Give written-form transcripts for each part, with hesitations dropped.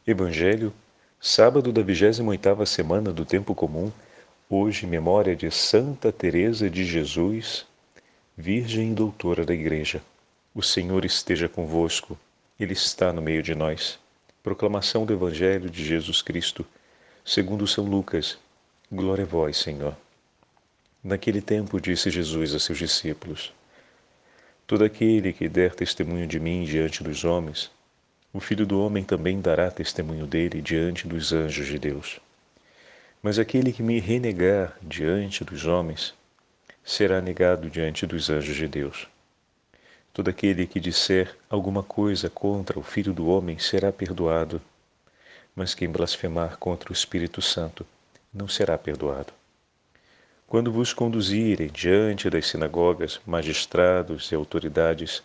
Evangelho, sábado da 28ª semana do Tempo Comum, hoje memória de Santa Teresa de Jesus, Virgem e Doutora da Igreja. O Senhor esteja convosco, Ele está no meio de nós. Proclamação do Evangelho de Jesus Cristo, segundo São Lucas. Glória a vós, Senhor. Naquele tempo disse Jesus a seus discípulos: Todo aquele que der testemunho de mim diante dos homens, o Filho do Homem também dará testemunho dele diante dos anjos de Deus. Mas aquele que me renegar diante dos homens, será negado diante dos anjos de Deus. Todo aquele que disser alguma coisa contra o Filho do Homem será perdoado, mas quem blasfemar contra o Espírito Santo não será perdoado. Quando vos conduzirem diante das sinagogas, magistrados e autoridades,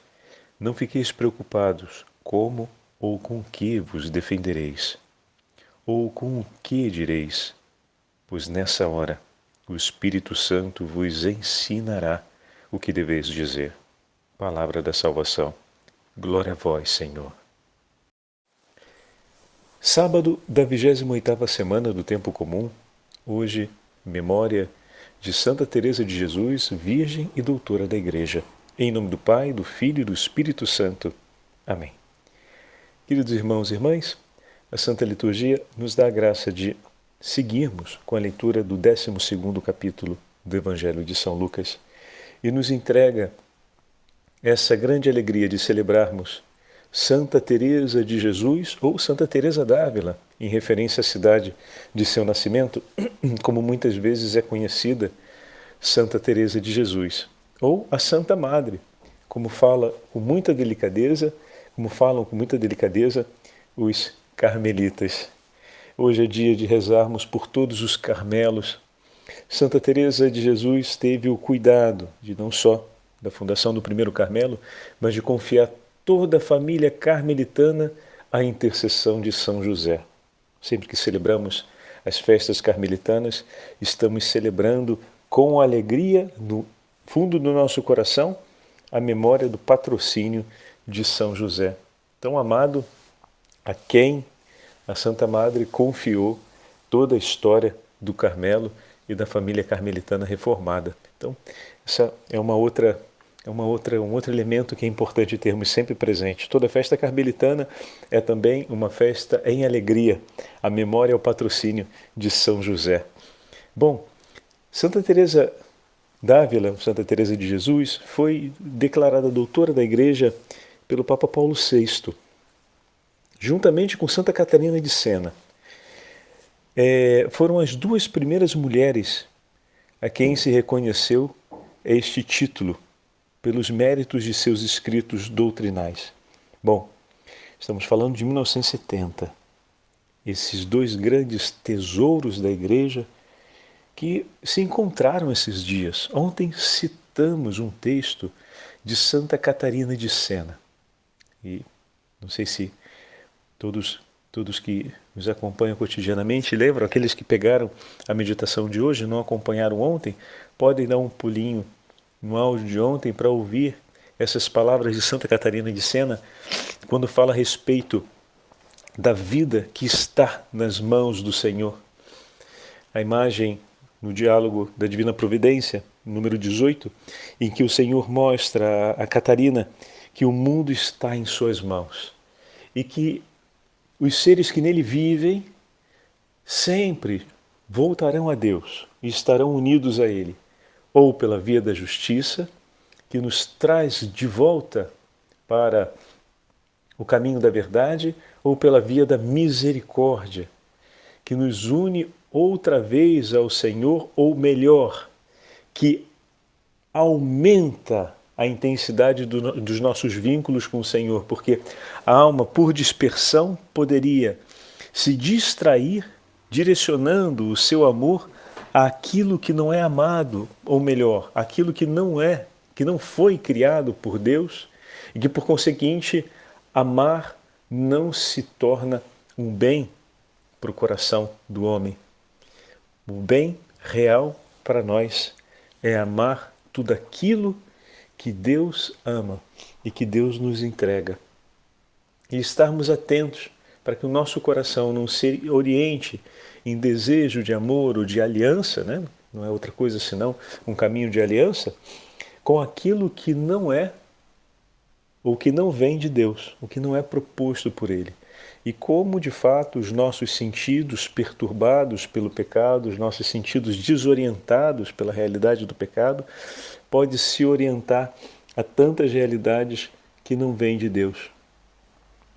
não fiqueis preocupados como ou com que vos defendereis, ou com o que direis, pois nessa hora o Espírito Santo vos ensinará o que deveis dizer. Palavra da salvação. Glória a vós, Senhor. Sábado da 28ª semana do Tempo Comum, hoje, memória de Santa Teresa de Jesus, Virgem e Doutora da Igreja. Em nome do Pai, do Filho e do Espírito Santo. Amém. Queridos irmãos e irmãs, a Santa Liturgia nos dá a graça de seguirmos com a leitura do 12º capítulo do Evangelho de São Lucas e nos entrega essa grande alegria de celebrarmos Santa Teresa de Jesus ou Santa Teresa d'Ávila, em referência à cidade de seu nascimento, como muitas vezes é conhecida Santa Teresa de Jesus, ou a Santa Madre, como falam com muita delicadeza os carmelitas. Hoje é dia de rezarmos por todos os carmelos. Santa Teresa de Jesus teve o cuidado de não só da fundação do primeiro Carmelo, mas de confiar toda a família carmelitana à intercessão de São José. Sempre que celebramos as festas carmelitanas, estamos celebrando com alegria no fundo do nosso coração a memória do patrocínio de São José, tão amado, a quem a Santa Madre confiou toda a história do Carmelo e da família carmelitana reformada. Então, essa é um outro elemento que é importante termos sempre presente. Toda festa carmelitana é também uma festa em alegria, a memória ao patrocínio de São José. Bom, Santa Teresa d'Ávila, Santa Teresa de Jesus, foi declarada doutora da Igreja pelo Papa Paulo VI, juntamente com Santa Catarina de Sena. Foram as duas primeiras mulheres a quem se reconheceu este título pelos méritos de seus escritos doutrinais. Bom, estamos falando de 1970. Esses dois grandes tesouros da Igreja que se encontraram esses dias. Ontem citamos um texto de Santa Catarina de Sena. E não sei se todos que nos acompanham cotidianamente lembram, aqueles que pegaram a meditação de hoje e não acompanharam ontem, podem dar um pulinho no áudio de ontem para ouvir essas palavras de Santa Catarina de Sena, quando fala a respeito da vida que está nas mãos do Senhor. A imagem no diálogo da Divina Providência, número 18, em que o Senhor mostra a Catarina que o mundo está em suas mãos e que os seres que nele vivem sempre voltarão a Deus e estarão unidos a Ele, ou pela via da justiça, que nos traz de volta para o caminho da verdade, ou pela via da misericórdia, que nos une outra vez ao Senhor, ou melhor, que aumenta a intensidade dos nossos vínculos com o Senhor, porque a alma, por dispersão, poderia se distrair, direcionando o seu amor àquilo que não é amado, ou melhor, aquilo que não foi criado por Deus, e que, por conseguinte, amar não se torna um bem para o coração do homem. O bem real para nós é amar tudo aquilo que Deus ama e que Deus nos entrega. E estarmos atentos para que o nosso coração não se oriente em desejo de amor ou de aliança, né? Não é outra coisa senão um caminho de aliança, com aquilo que não é ou que não vem de Deus, o que não é proposto por Ele. E como, de fato, os nossos sentidos perturbados pelo pecado, os nossos sentidos desorientados pela realidade do pecado, pode se orientar a tantas realidades que não vêm de Deus.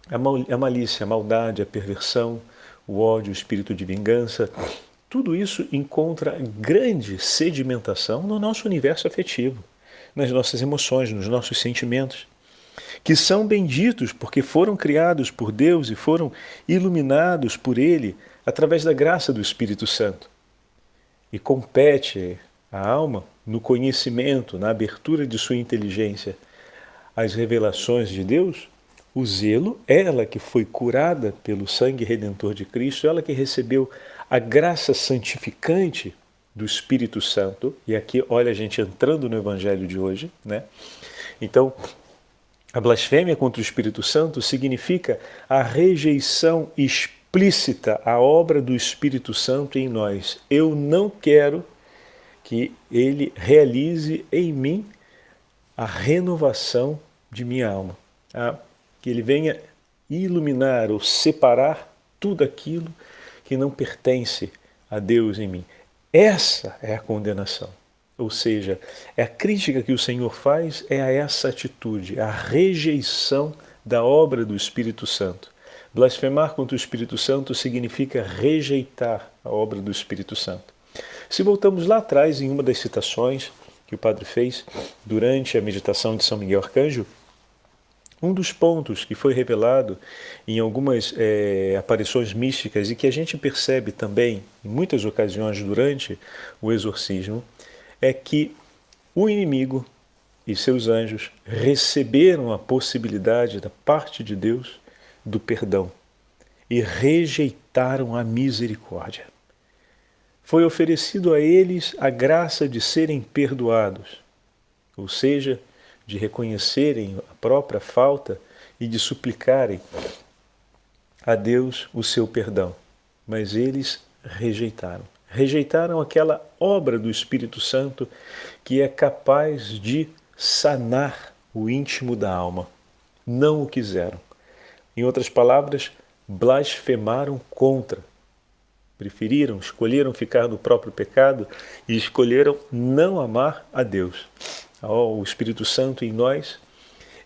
A malícia, a maldade, a perversão, o ódio, o espírito de vingança, tudo isso encontra grande sedimentação no nosso universo afetivo, nas nossas emoções, nos nossos sentimentos, que são benditos porque foram criados por Deus e foram iluminados por Ele através da graça do Espírito Santo. E compete à alma, no conhecimento, na abertura de sua inteligência, às revelações de Deus, o zelo, ela que foi curada pelo sangue redentor de Cristo, ela que recebeu a graça santificante do Espírito Santo, e aqui olha a gente entrando no Evangelho de hoje, né? Então, a blasfêmia contra o Espírito Santo significa a rejeição explícita à obra do Espírito Santo em nós. Eu não quero que ele realize em mim a renovação de minha alma, que ele venha iluminar ou separar tudo aquilo que não pertence a Deus em mim. Essa é a condenação. Ou seja, a crítica que o Senhor faz é a essa atitude, a rejeição da obra do Espírito Santo. Blasfemar contra o Espírito Santo significa rejeitar a obra do Espírito Santo. Se voltamos lá atrás em uma das citações que o padre fez durante a meditação de São Miguel Arcanjo, um dos pontos que foi revelado em algumas aparições místicas e que a gente percebe também em muitas ocasiões durante o exorcismo, é que o inimigo e seus anjos receberam a possibilidade da parte de Deus do perdão e rejeitaram a misericórdia. Foi oferecido a eles a graça de serem perdoados, ou seja, de reconhecerem a própria falta e de suplicarem a Deus o seu perdão. Mas eles rejeitaram. Rejeitaram aquela obra do Espírito Santo que é capaz de sanar o íntimo da alma. Não o quiseram. Em outras palavras, blasfemaram contra. Preferiram, escolheram ficar no próprio pecado e escolheram não amar a Deus. O Espírito Santo em nós,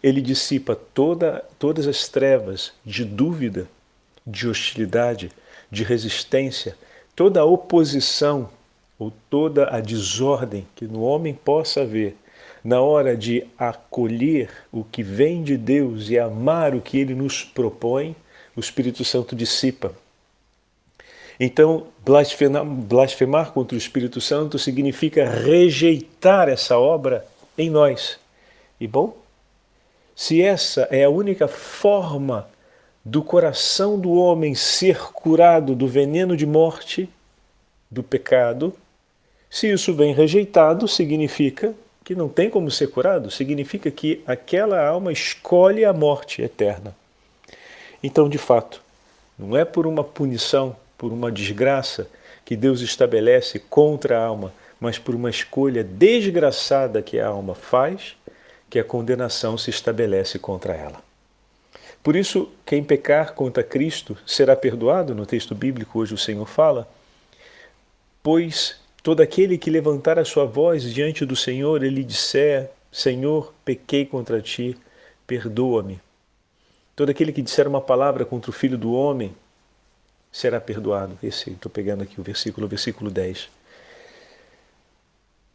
ele dissipa todas as trevas de dúvida, de hostilidade, de resistência, toda a oposição ou toda a desordem que no homem possa haver na hora de acolher o que vem de Deus e amar o que Ele nos propõe, o Espírito Santo dissipa. Então, blasfemar contra o Espírito Santo significa rejeitar essa obra em nós. E bom, se essa é a única forma do coração do homem ser curado do veneno de morte, do pecado, se isso vem rejeitado, significa que não tem como ser curado, significa que aquela alma escolhe a morte eterna. Então, de fato, não é por uma punição, por uma desgraça que Deus estabelece contra a alma, mas por uma escolha desgraçada que a alma faz, que a condenação se estabelece contra ela. Por isso, quem pecar contra Cristo será perdoado, no texto bíblico hoje o Senhor fala, pois todo aquele que levantar a sua voz diante do Senhor, ele disser, Senhor, pequei contra ti, perdoa-me. Todo aquele que disser uma palavra contra o Filho do Homem será perdoado. Estou pegando aqui o versículo 10.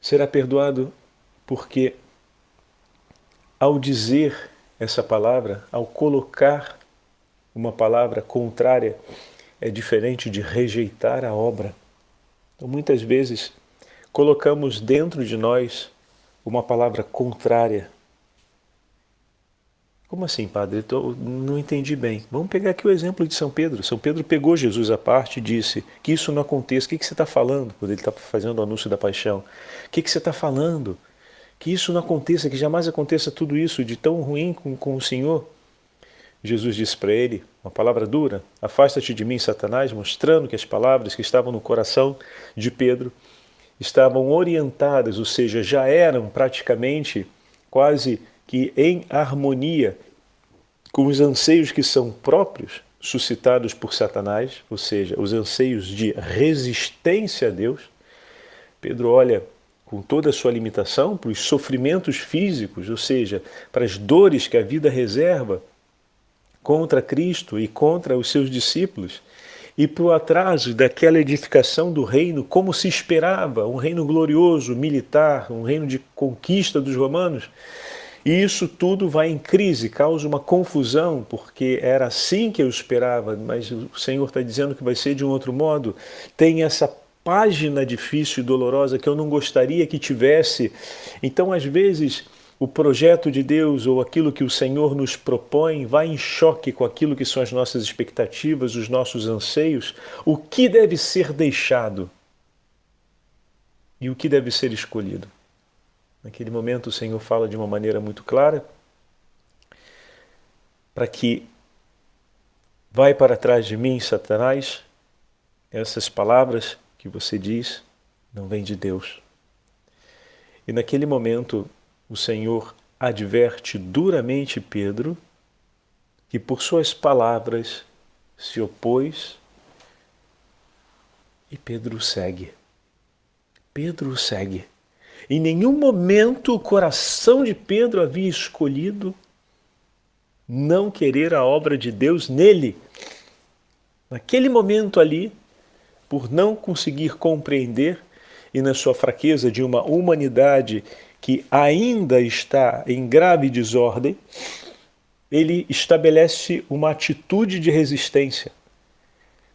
Será perdoado porque ao dizer essa palavra, ao colocar uma palavra contrária, é diferente de rejeitar a obra. Então, muitas vezes, colocamos dentro de nós uma palavra contrária. Como assim, padre? Não entendi bem. Vamos pegar aqui o exemplo de São Pedro. São Pedro pegou Jesus à parte e disse que isso não aconteça. O que você está falando? Quando ele está fazendo o anúncio da paixão. O que você está falando? Que isso não aconteça, que jamais aconteça tudo isso de tão ruim com o Senhor. Jesus disse para ele, uma palavra dura: afasta-te de mim, Satanás, mostrando que as palavras que estavam no coração de Pedro estavam orientadas, ou seja, já eram praticamente quase que em harmonia com os anseios que são próprios, suscitados por Satanás, ou seja, os anseios de resistência a Deus. Pedro olha com toda a sua limitação para os sofrimentos físicos, ou seja, para as dores que a vida reserva contra Cristo e contra os seus discípulos, e para o atraso daquela edificação do reino, como se esperava, um reino glorioso, militar, um reino de conquista dos romanos. E isso tudo vai em crise, causa uma confusão, porque era assim que eu esperava, mas o Senhor está dizendo que vai ser de um outro modo. Tem essa página difícil e dolorosa que eu não gostaria que tivesse. Então, às vezes, o projeto de Deus ou aquilo que o Senhor nos propõe vai em choque com aquilo que são as nossas expectativas, os nossos anseios, o que deve ser deixado e o que deve ser escolhido. Naquele momento o Senhor fala de uma maneira muito clara para que vai para trás de mim, Satanás, essas palavras que você diz não vêm de Deus. E naquele momento o Senhor adverte duramente Pedro, que por suas palavras se opôs, e Pedro o segue. Pedro o segue. Em nenhum momento o coração de Pedro havia escolhido não querer a obra de Deus nele. Naquele momento ali, por não conseguir compreender e na sua fraqueza de uma humanidade que ainda está em grave desordem, ele estabelece uma atitude de resistência.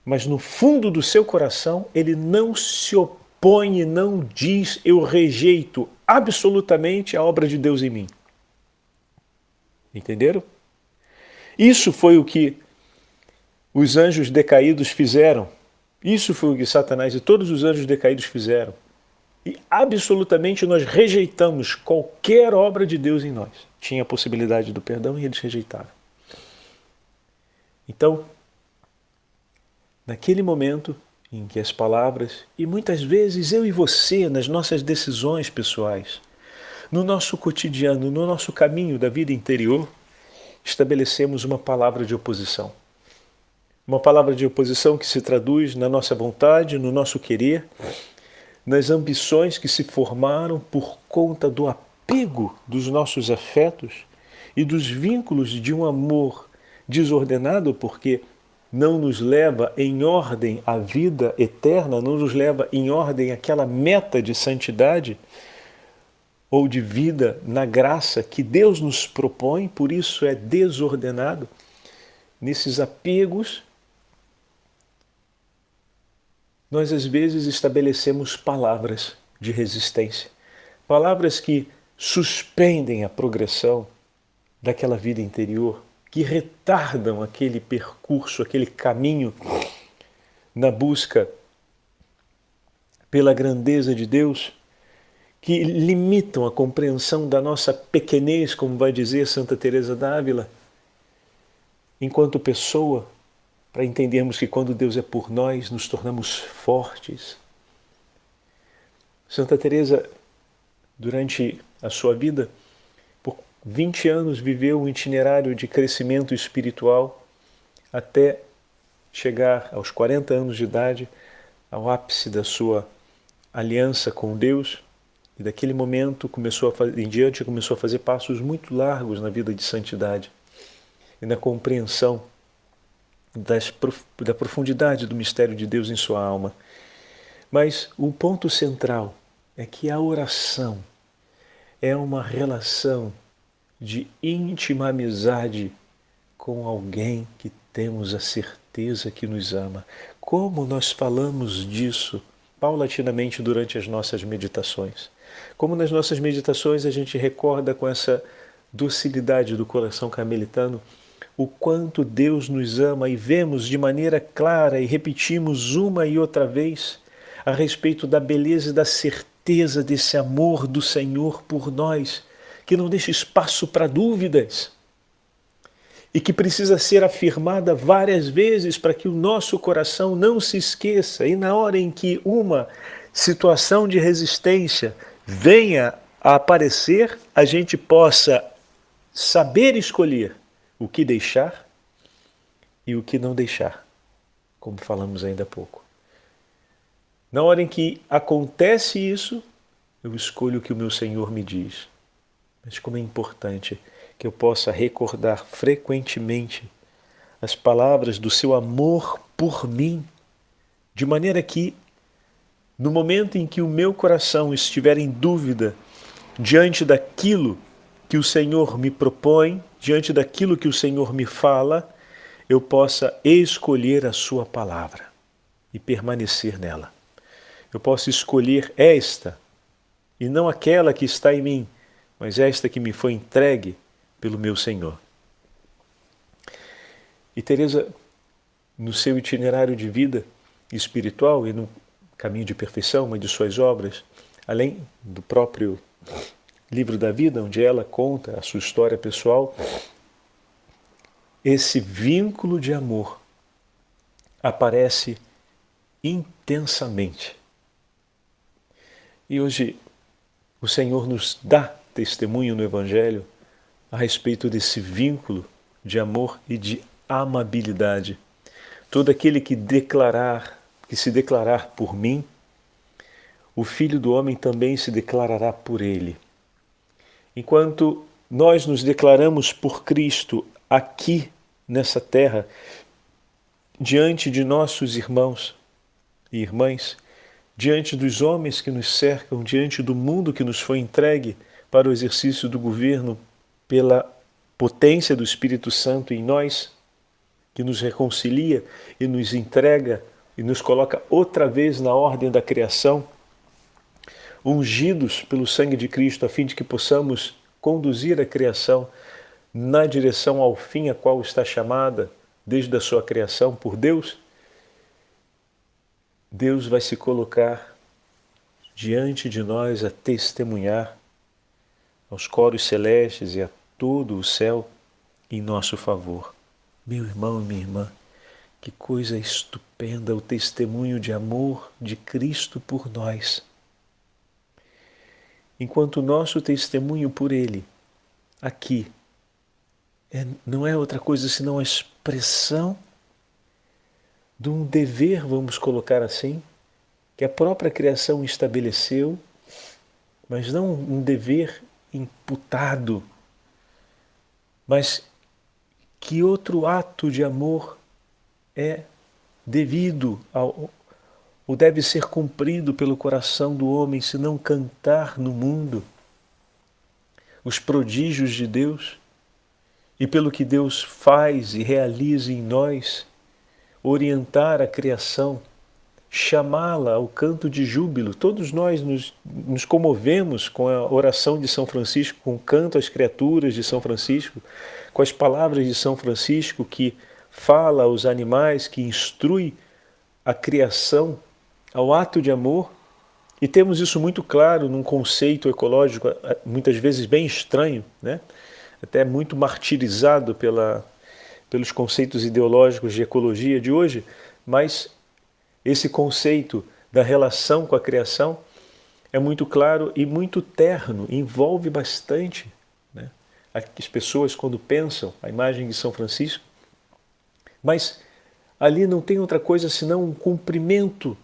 Mas no fundo do seu coração, ele não se opõe e não diz: eu rejeito absolutamente a obra de Deus em mim. Entenderam? Isso foi o que os anjos decaídos fizeram. Isso foi o que Satanás e todos os anjos decaídos fizeram. E absolutamente nós rejeitamos qualquer obra de Deus em nós. Tinha a possibilidade do perdão e eles rejeitaram. Então, naquele momento em que as palavras, e muitas vezes eu e você, nas nossas decisões pessoais, no nosso cotidiano, no nosso caminho da vida interior, estabelecemos uma palavra de oposição. Uma palavra de oposição que se traduz na nossa vontade, no nosso querer, nas ambições que se formaram por conta do apego dos nossos afetos e dos vínculos de um amor desordenado, porque não nos leva em ordem à vida eterna, não nos leva em ordem àquela meta de santidade ou de vida na graça que Deus nos propõe, por isso é desordenado. Nesses apegos, nós às vezes estabelecemos palavras de resistência, palavras que suspendem a progressão daquela vida interior, que retardam aquele percurso, aquele caminho na busca pela grandeza de Deus, que limitam a compreensão da nossa pequenez, como vai dizer Santa Teresa d'Ávila, enquanto pessoa, para entendermos que quando Deus é por nós, nos tornamos fortes. Santa Teresa, durante a sua vida, por 20 anos viveu um itinerário de crescimento espiritual até chegar aos 40 anos de idade, ao ápice da sua aliança com Deus, e daquele momento em diante começou a fazer passos muito largos na vida de santidade e na compreensão da profundidade do mistério de Deus em sua alma. Mas o ponto central é que a oração é uma relação de íntima amizade com alguém que temos a certeza que nos ama. Como nós falamos disso paulatinamente durante as nossas meditações. Como nas nossas meditações a gente recorda com essa docilidade do coração carmelitano o quanto Deus nos ama, e vemos de maneira clara e repetimos uma e outra vez a respeito da beleza e da certeza desse amor do Senhor por nós, que não deixa espaço para dúvidas. e que precisa ser afirmada várias vezes para que o nosso coração não se esqueça. E na hora em que uma situação de resistência venha a aparecer, a gente possa saber escolher o que deixar e o que não deixar, como falamos ainda há pouco. Na hora em que acontece isso, eu escolho o que o meu Senhor me diz. Mas como é importante que eu possa recordar frequentemente as palavras do seu amor por mim, de maneira que, no momento em que o meu coração estiver em dúvida diante daquilo que o Senhor me propõe, diante daquilo que o Senhor me fala, eu possa escolher a sua palavra e permanecer nela. Eu posso escolher esta e não aquela que está em mim, mas esta que me foi entregue pelo meu Senhor. E Teresa, no seu itinerário de vida espiritual e no caminho de perfeição, uma de suas obras, além do próprio livro da vida, onde ela conta a sua história pessoal, esse vínculo de amor aparece intensamente. E hoje o Senhor nos dá testemunho no Evangelho a respeito desse vínculo de amor e de amabilidade. Todo aquele que se declarar por mim, o Filho do Homem também se declarará por ele. Enquanto nós nos declaramos por Cristo aqui nessa terra, diante de nossos irmãos e irmãs, diante dos homens que nos cercam, diante do mundo que nos foi entregue para o exercício do governo pela potência do Espírito Santo em nós, que nos reconcilia e nos entrega e nos coloca outra vez na ordem da criação, ungidos pelo sangue de Cristo, a fim de que possamos conduzir a criação na direção ao fim a qual está chamada desde a sua criação por Deus, Deus vai se colocar diante de nós a testemunhar aos coros celestes e a todo o céu em nosso favor. Meu irmão e minha irmã, que coisa estupenda o testemunho de amor de Cristo por nós. Enquanto o nosso testemunho por Ele, aqui, não é outra coisa senão a expressão de um dever, vamos colocar assim, que a própria criação estabeleceu, mas não um dever imputado, mas que outro ato de amor é devido ou deve ser cumprido pelo coração do homem, se não cantar no mundo os prodígios de Deus e pelo que Deus faz e realiza em nós, orientar a criação, chamá-la ao canto de júbilo. Todos nós nos comovemos com a oração de São Francisco, com o canto às criaturas de São Francisco, com as palavras de São Francisco que fala aos animais, que instrui a criação ao ato de amor. E temos isso muito claro num conceito ecológico, muitas vezes bem estranho, né? Até muito martirizado pelos conceitos ideológicos de ecologia de hoje, mas esse conceito da relação com a criação é muito claro e muito terno, envolve bastante, né, as pessoas quando pensam a imagem de São Francisco, mas ali não tem outra coisa senão um cumprimento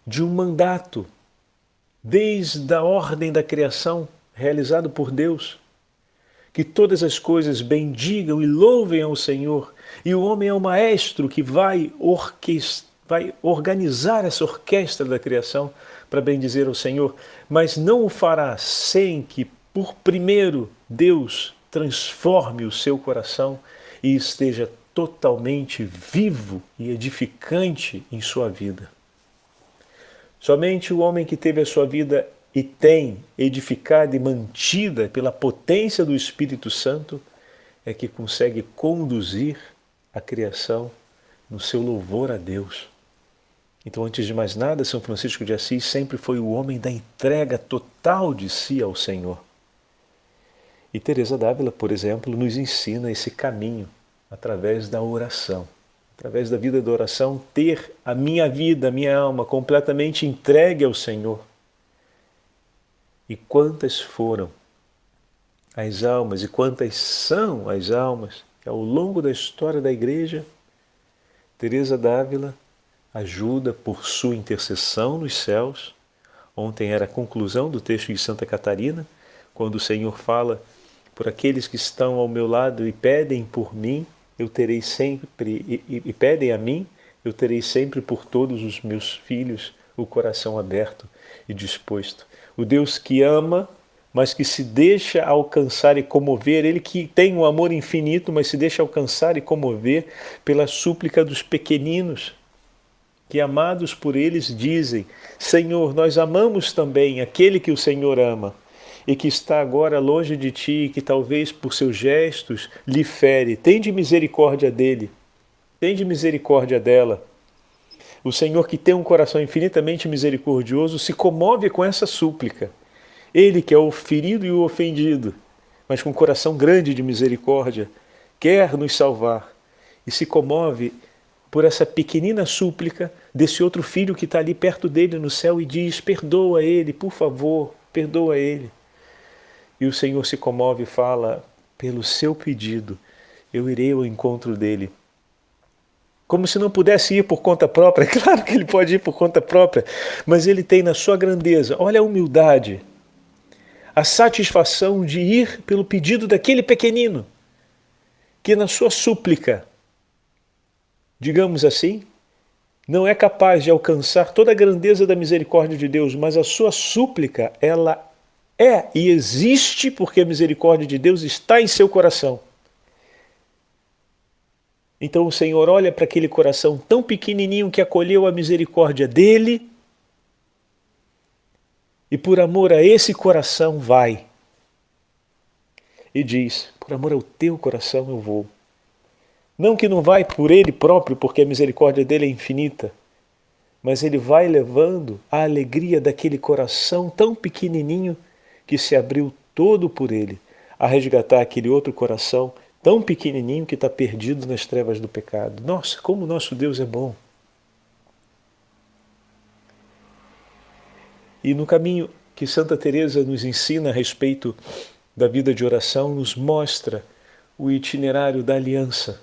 de um mandato, desde a ordem da criação realizado por Deus, que todas as coisas bendigam e louvem ao Senhor, e o homem é o maestro que vai organizar essa orquestra da criação para bendizer ao Senhor, mas não o fará sem que, por primeiro, Deus transforme o seu coração e esteja totalmente vivo e edificante em sua vida. Somente o homem que teve a sua vida e tem edificada e mantida pela potência do Espírito Santo é que consegue conduzir a criação no seu louvor a Deus. Então, antes de mais nada, São Francisco de Assis sempre foi o homem da entrega total de si ao Senhor. E Teresa d'Ávila, por exemplo, nos ensina esse caminho através da oração. Através da vida da oração, ter a minha vida, a minha alma completamente entregue ao Senhor. E quantas foram as almas e quantas são as almas que ao longo da história da Igreja, Teresa d'Ávila ajuda por sua intercessão nos céus. Ontem era a conclusão do texto de Santa Catarina, quando o Senhor fala: por aqueles que estão ao meu lado e pedem por mim, eu terei sempre, e pedem a mim, eu terei sempre por todos os meus filhos o coração aberto e disposto. O Deus que ama, mas que se deixa alcançar e comover, Ele que tem um amor infinito, mas se deixa alcançar e comover pela súplica dos pequeninos, que amados por eles dizem: Senhor, nós amamos também aquele que o Senhor ama e que está agora longe de ti e que talvez por seus gestos lhe fere. Tende misericórdia dele, tende misericórdia dela. O Senhor, que tem um coração infinitamente misericordioso, se comove com essa súplica. Ele que é o ferido e o ofendido, mas com um coração grande de misericórdia, quer nos salvar e se comove por essa pequenina súplica desse outro filho que está ali perto dele no céu e diz: perdoa ele, por favor, perdoa ele. E o Senhor se comove e fala: pelo seu pedido, eu irei ao encontro dele. Como se não pudesse ir por conta própria. É claro que ele pode ir por conta própria, mas ele tem na sua grandeza, olha a humildade, a satisfação de ir pelo pedido daquele pequenino, que na sua súplica, digamos assim, não é capaz de alcançar toda a grandeza da misericórdia de Deus, mas a sua súplica, ela é e existe porque a misericórdia de Deus está em seu coração. Então o Senhor olha para aquele coração tão pequenininho que acolheu a misericórdia dele e por amor a esse coração vai. E diz: por amor ao teu coração eu vou. Não que não vai por ele próprio, porque a misericórdia dele é infinita, mas ele vai levando a alegria daquele coração tão pequenininho que se abriu todo por ele, a resgatar aquele outro coração tão pequenininho que está perdido nas trevas do pecado. Nossa, como o nosso Deus é bom! E no caminho que Santa Teresa nos ensina a respeito da vida de oração, nos mostra o itinerário da aliança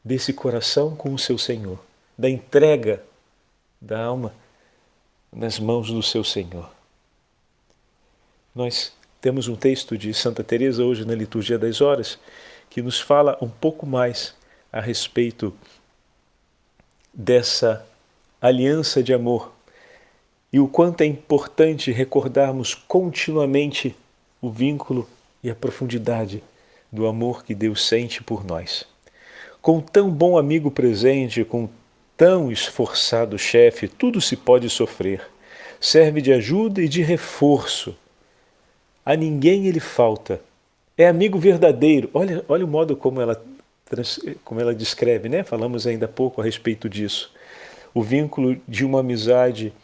desse coração com o seu Senhor, da entrega da alma nas mãos do seu Senhor. Nós temos um texto de Santa Teresa hoje na Liturgia das Horas que nos fala um pouco mais a respeito dessa aliança de amor e o quanto é importante recordarmos continuamente o vínculo e a profundidade do amor que Deus sente por nós. Com tão bom amigo presente, com tão esforçado chefe, tudo se pode sofrer. Serve de ajuda e de reforço. A ninguém ele falta. É amigo verdadeiro. Olha o modo como ela descreve, né? Falamos ainda há pouco a respeito disso. O vínculo de uma amizade,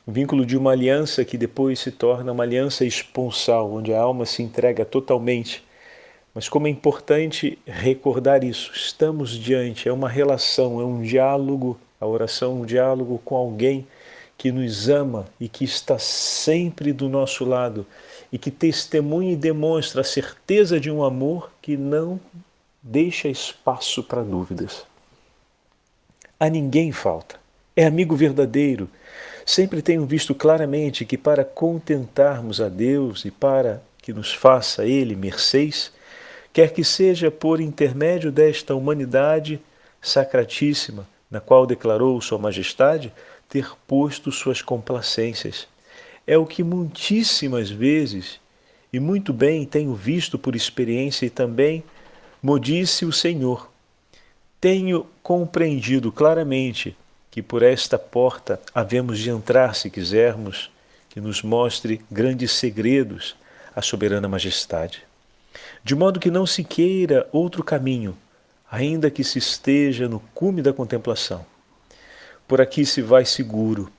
o vínculo de uma aliança que depois se torna uma aliança esponsal, onde a alma se entrega totalmente. Mas como é importante recordar isso. Estamos diante, é uma relação, é um diálogo, a oração é um diálogo com alguém que nos ama e que está sempre do nosso lado e que testemunha e demonstra a certeza de um amor que não deixa espaço para dúvidas. A ninguém falta. É amigo verdadeiro. Sempre tenho visto claramente que para contentarmos a Deus e para que nos faça Ele mercês, quer que seja por intermédio desta humanidade sacratíssima, na qual declarou Sua Majestade ter posto suas complacências. É o que muitíssimas vezes, e muito bem tenho visto por experiência e também mo disse o Senhor. Tenho compreendido claramente que por esta porta havemos de entrar se quisermos que nos mostre grandes segredos a soberana majestade. De modo que não se queira outro caminho, ainda que se esteja no cume da contemplação. Por aqui se vai seguro,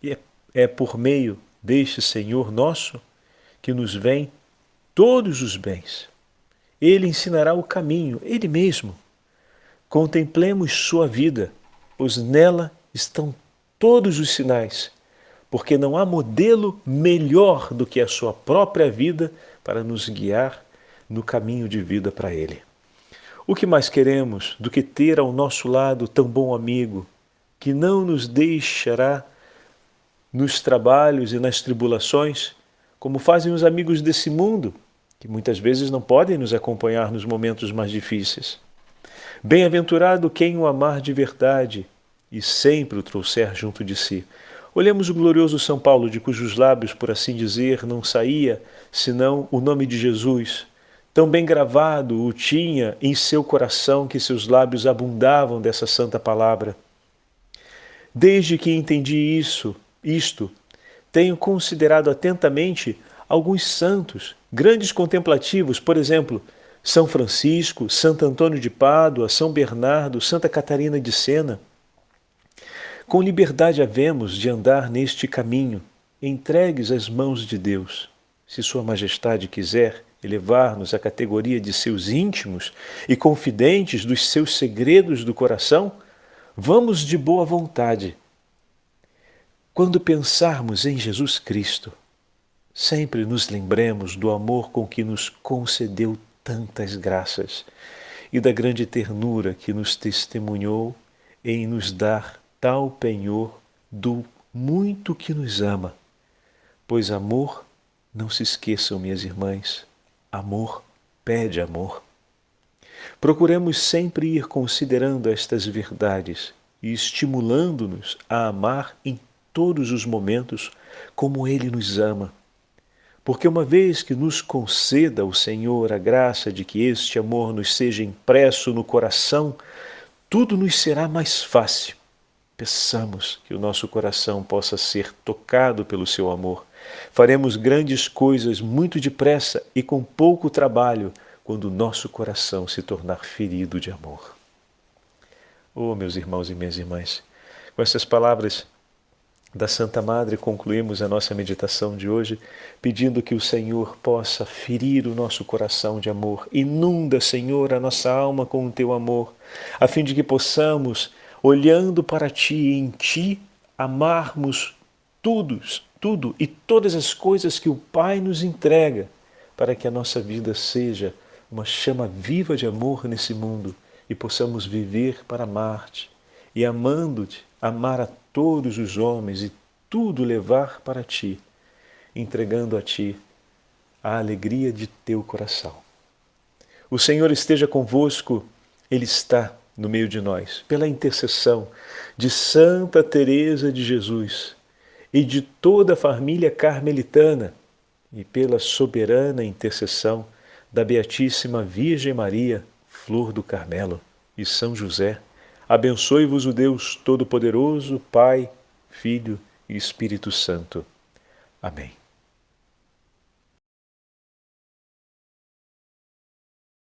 e é por meio deste Senhor nosso que nos vêm todos os bens, Ele ensinará o caminho, Ele mesmo. Contemplemos sua vida, pois nela estão todos os sinais, porque não há modelo melhor do que a sua própria vida para nos guiar no caminho de vida para Ele. O que mais queremos do que ter ao nosso lado tão bom amigo, que não nos deixará nos trabalhos e nas tribulações, como fazem os amigos desse mundo, que muitas vezes não podem nos acompanhar nos momentos mais difíceis. Bem-aventurado quem o amar de verdade e sempre o trouxer junto de si. Olhemos o glorioso São Paulo, de cujos lábios, por assim dizer, não saía senão o nome de Jesus. Tão bem gravado o tinha em seu coração que seus lábios abundavam dessa santa palavra. Desde que entendi isto, tenho considerado atentamente alguns santos, grandes contemplativos, por exemplo, São Francisco, Santo Antônio de Pádua, São Bernardo, Santa Catarina de Sena. Com liberdade havemos de andar neste caminho, entregues às mãos de Deus. Se Sua Majestade quiser elevar-nos à categoria de seus íntimos e confidentes dos seus segredos do coração, vamos de boa vontade. Quando pensarmos em Jesus Cristo, sempre nos lembremos do amor com que nos concedeu tantas graças e da grande ternura que nos testemunhou em nos dar tal penhor do muito que nos ama. Pois amor, não se esqueçam, minhas irmãs, amor pede amor. Procuremos sempre ir considerando estas verdades e estimulando-nos a amar em todos os momentos como Ele nos ama. Porque uma vez que nos conceda o Senhor a graça de que este amor nos seja impresso no coração, tudo nos será mais fácil. Peçamos que o nosso coração possa ser tocado pelo seu amor. Faremos grandes coisas muito depressa e com pouco trabalho quando o nosso coração se tornar ferido de amor. Oh, meus irmãos e minhas irmãs, com essas palavras da Santa Madre concluímos a nossa meditação de hoje, pedindo que o Senhor possa ferir o nosso coração de amor. Inunda, Senhor, a nossa alma com o Teu amor, a fim de que possamos, olhando para Ti e em Ti, amarmos tudo e todas as coisas que o Pai nos entrega, para que a nossa vida seja uma chama viva de amor nesse mundo e possamos viver para amar-Te e, amando-Te, amar a todos os homens e tudo levar para Ti, entregando a Ti a alegria de Teu coração. O Senhor esteja convosco, Ele está no meio de nós, pela intercessão de Santa Teresa de Jesus e de toda a família carmelitana e pela soberana intercessão da Beatíssima Virgem Maria, Flor do Carmelo, e São José, abençoe-vos o Deus Todo-Poderoso, Pai, Filho e Espírito Santo. Amém.